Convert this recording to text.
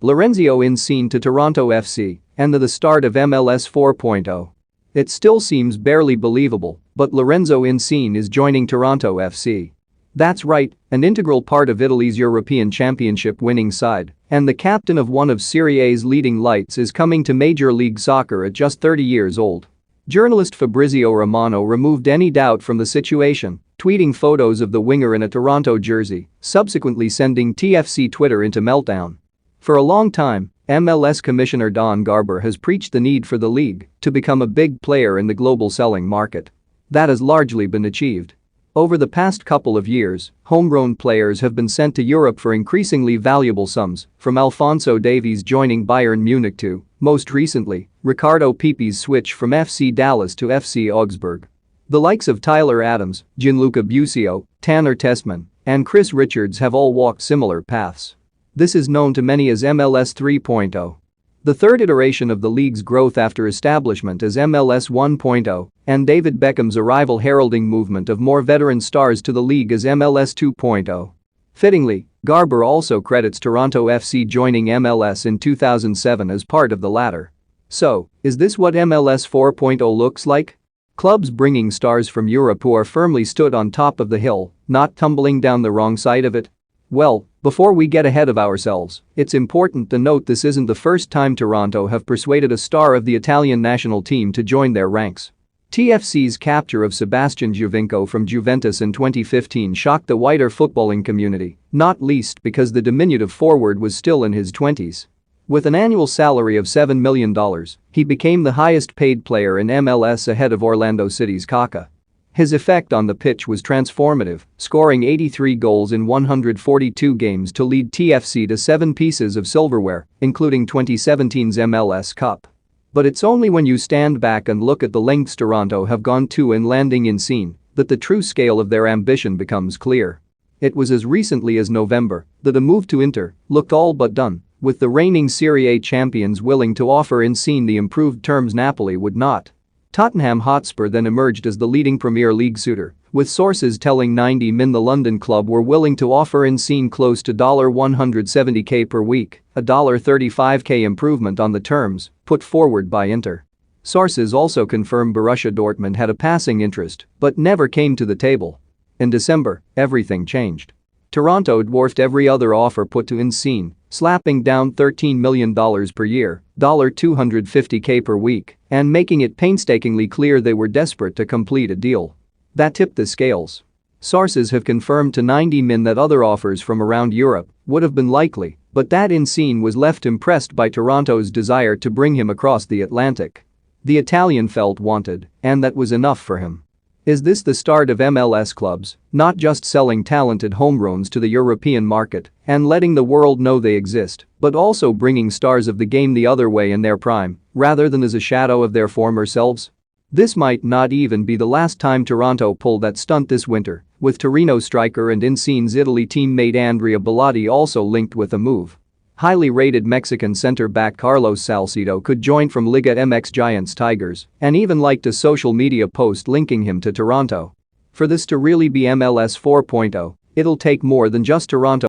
Lorenzeo Insigne to Toronto FC, and the start of MLS 4.0. It still seems barely believable, but Lorenzeo Insigne is joining Toronto FC. That's right, an integral part of Italy's European Championship winning side, and the captain of one of Serie A's leading lights is coming to Major League Soccer at just 30 years old. Journalist Fabrizio Romano removed any doubt from the situation, tweeting photos of the winger in a Toronto jersey, subsequently sending TFC Twitter into meltdown. For a long time, MLS Commissioner Don Garber has preached the need for the league to become a big player in the global selling market. That has largely been achieved. Over the past couple of years, homegrown players have been sent to Europe for increasingly valuable sums, from Alphonso Davies joining Bayern Munich to, most recently, Ricardo Pepi's switch from FC Dallas to FC Augsburg. The likes of Tyler Adams, Gianluca Busio, Tanner Tessman, and Chris Richards have all walked similar paths. This is known to many as MLS 3.0. The third iteration of the league's growth after establishment as MLS 1.0, and David Beckham's arrival heralding movement of more veteran stars to the league as MLS 2.0. Fittingly, Garber also credits Toronto FC joining MLS in 2007 as part of the latter. So, is this what MLS 4.0 looks like? Clubs bringing stars from Europe who are firmly stood on top of the hill, not tumbling down the wrong side of it? Well, before we get ahead of ourselves, it's important to note this isn't the first time Toronto have persuaded a star of the Italian national team to join their ranks. TFC's capture of Sebastian Giovinco from Juventus in 2015 shocked the wider footballing community, not least because the diminutive forward was still in his 20s. With an annual salary of $7 million, he became the highest-paid player in MLS ahead of Orlando City's Kaká. His effect on the pitch was transformative, scoring 83 goals in 142 games to lead TFC to 7 pieces of silverware, including 2017's MLS Cup. But it's only when you stand back and look at the lengths Toronto have gone to in landing Insigne that the true scale of their ambition becomes clear. It was as recently as November that a move to Inter looked all but done, with the reigning Serie A champions willing to offer Insigne the improved terms Napoli would not. Tottenham Hotspur then emerged as the leading Premier League suitor, with sources telling 90 Min the London club were willing to offer Insigne close to $170K per week, a $35K improvement on the terms put forward by Inter. Sources also confirm Borussia Dortmund had a passing interest but never came to the table. In December, everything changed. Toronto dwarfed every other offer put to Insigne, slapping down $13 million per year, $250K per week, and making it painstakingly clear they were desperate to complete a deal. That tipped the scales. Sources have confirmed to 90 Min that other offers from around Europe would have been likely, but that Insigne was left impressed by Toronto's desire to bring him across the Atlantic. The Italian felt wanted, and that was enough for him. Is this the start of MLS clubs, not just selling talented homegrowns to the European market and letting the world know they exist, but also bringing stars of the game the other way in their prime, rather than as a shadow of their former selves? This might not even be the last time Toronto pulled that stunt this winter, with Torino striker and Insigne's Italy teammate Andrea Bellotti also linked with a move. Highly rated Mexican center-back Carlos Salcido could join from Liga MX Giants Tigers and even liked a social media post linking him to Toronto. For this to really be MLS 4.0, it'll take more than just Toronto